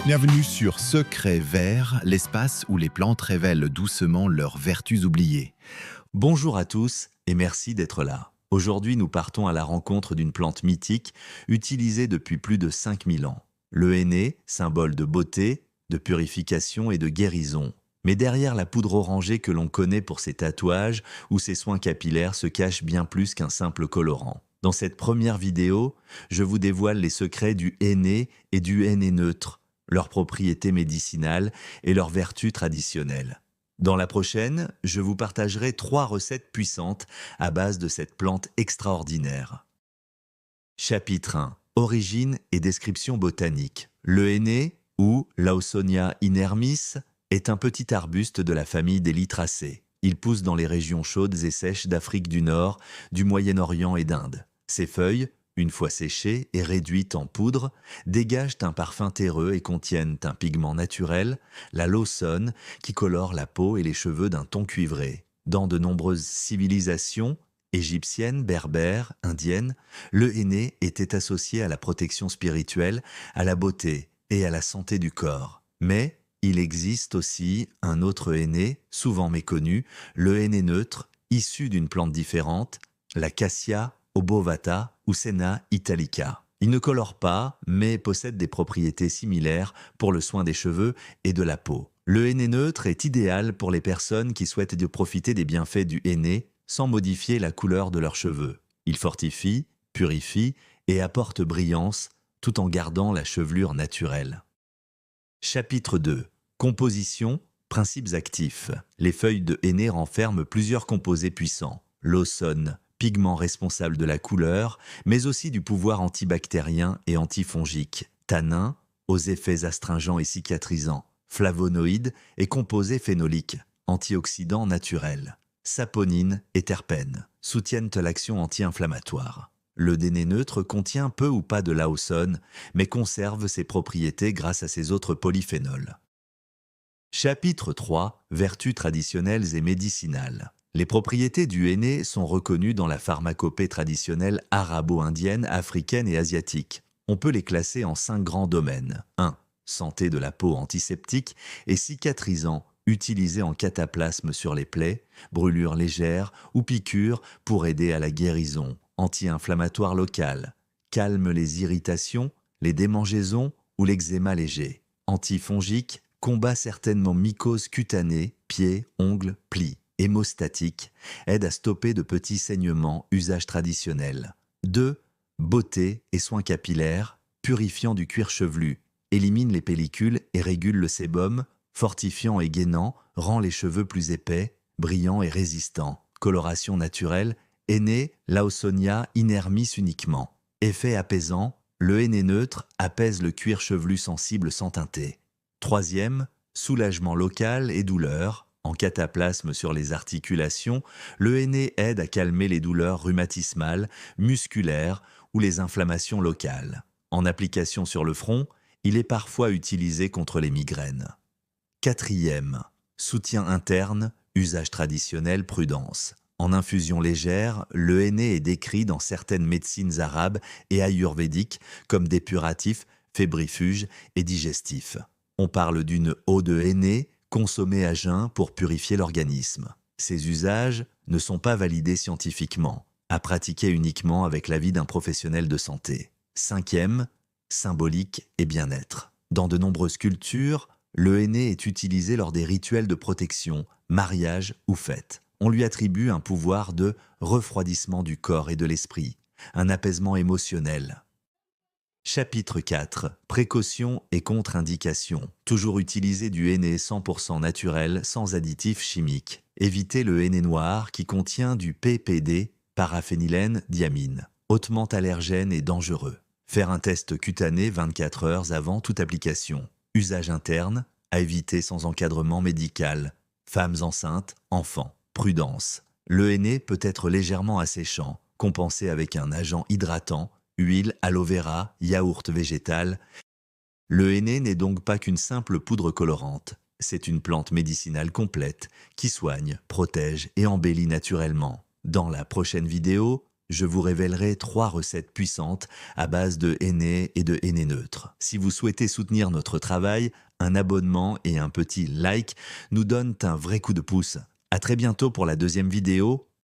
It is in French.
Bienvenue sur Secret Vert, l'espace où les plantes révèlent doucement leurs vertus oubliées. Bonjour à tous et merci d'être là. Aujourd'hui, nous partons à la rencontre d'une plante mythique utilisée depuis plus de 5000 ans. Le henné, symbole de beauté, de purification et de guérison. Mais derrière la poudre orangée que l'on connaît pour ses tatouages ou ses soins capillaires se cache bien plus qu'un simple colorant. Dans cette première vidéo, je vous dévoile les secrets du henné et du henné neutre, leurs propriétés médicinales et leurs vertus traditionnelles. Dans la prochaine, je vous partagerai 3 recettes puissantes à base de cette plante extraordinaire. Chapitre 1. Origine et description botanique. Le henné, ou Lawsonia inermis, est un petit arbuste de la famille des Lytracées. Il pousse dans les régions chaudes et sèches d'Afrique du Nord, du Moyen-Orient et d'Inde. Ses feuilles, une fois séchées et réduites en poudre, dégagent un parfum terreux et contiennent un pigment naturel, la lawsone, qui colore la peau et les cheveux d'un ton cuivré. Dans de nombreuses civilisations, égyptiennes, berbères, indiennes, le henné était associé à la protection spirituelle, à la beauté et à la santé du corps. Mais il existe aussi un autre henné, souvent méconnu, le henné neutre, issu d'une plante différente, la Cassia obovata ou Senna italica. Il ne colore pas, mais possède des propriétés similaires pour le soin des cheveux et de la peau. Le henné neutre est idéal pour les personnes qui souhaitent profiter des bienfaits du henné sans modifier la couleur de leurs cheveux. Il fortifie, purifie et apporte brillance tout en gardant la chevelure naturelle. Chapitre 2. Composition, principes actifs. Les feuilles de henné renferment plusieurs composés puissants. Lawsone, pigment responsable de la couleur, mais aussi du pouvoir antibactérien et antifongique. Tannin, aux effets astringents et cicatrisants. Flavonoïdes et composés phénoliques, antioxydants naturels. Saponine et terpènes, soutiennent l'action anti-inflammatoire. Le henné neutre contient peu ou pas de lawsone, mais conserve ses propriétés grâce à ses autres polyphénols. Chapitre 3. Vertus traditionnelles et médicinales. Les propriétés du henné sont reconnues dans la pharmacopée traditionnelle arabo-indienne, africaine et asiatique. On peut les classer en 5 grands domaines. 1. Santé de la peau antiseptique et cicatrisant, utilisé en cataplasme sur les plaies, brûlures légères ou piqûres pour aider à la guérison. Anti-inflammatoire local, calme les irritations, les démangeaisons ou l'eczéma léger. Antifongique, combat certaines mycoses cutanées, pieds, ongles, plis. Hémostatique, aide à stopper de petits saignements, usage traditionnel. 2. Beauté et soins capillaires, purifiant du cuir chevelu, élimine les pellicules et régule le sébum, fortifiant et gainant, rend les cheveux plus épais, brillants et résistants. Coloration naturelle, henné, Lawsonia inermis uniquement. Effet apaisant, le henné neutre apaise le cuir chevelu sensible sans teinter. 3. Soulagement local et douleur. En cataplasme sur les articulations, le henné aide à calmer les douleurs rhumatismales, musculaires ou les inflammations locales. En application sur le front, il est parfois utilisé contre les migraines. 4. Soutien interne, usage traditionnel, prudence. En infusion légère, le henné est décrit dans certaines médecines arabes et ayurvédiques comme dépuratif, fébrifuge et digestif. On parle d'une eau de henné consommée à jeun pour purifier l'organisme. Ces usages ne sont pas validés scientifiquement, à pratiquer uniquement avec l'avis d'un professionnel de santé. 5. Symbolique et bien-être. Dans de nombreuses cultures, le henné est utilisé lors des rituels de protection, mariage ou fête. On lui attribue un pouvoir de refroidissement du corps et de l'esprit, un apaisement émotionnel. Chapitre 4. Précautions et contre-indications. Toujours utiliser du henné 100% naturel, sans additifs chimiques. Évitez le henné noir qui contient du PPD, paraphénylène diamine, hautement allergène et dangereux. Faire un test cutané 24 heures avant toute application. Usage interne, à éviter sans encadrement médical. Femmes enceintes, enfants. Prudence. Le henné peut être légèrement asséchant, compensé avec un agent hydratant, huile, aloe vera, yaourt végétal. Le henné n'est donc pas qu'une simple poudre colorante. C'est une plante médicinale complète qui soigne, protège et embellit naturellement. Dans la prochaine vidéo, je vous révélerai 3 recettes puissantes à base de henné et de henné neutre. Si vous souhaitez soutenir notre travail, un abonnement et un petit like nous donnent un vrai coup de pouce. À très bientôt pour la deuxième vidéo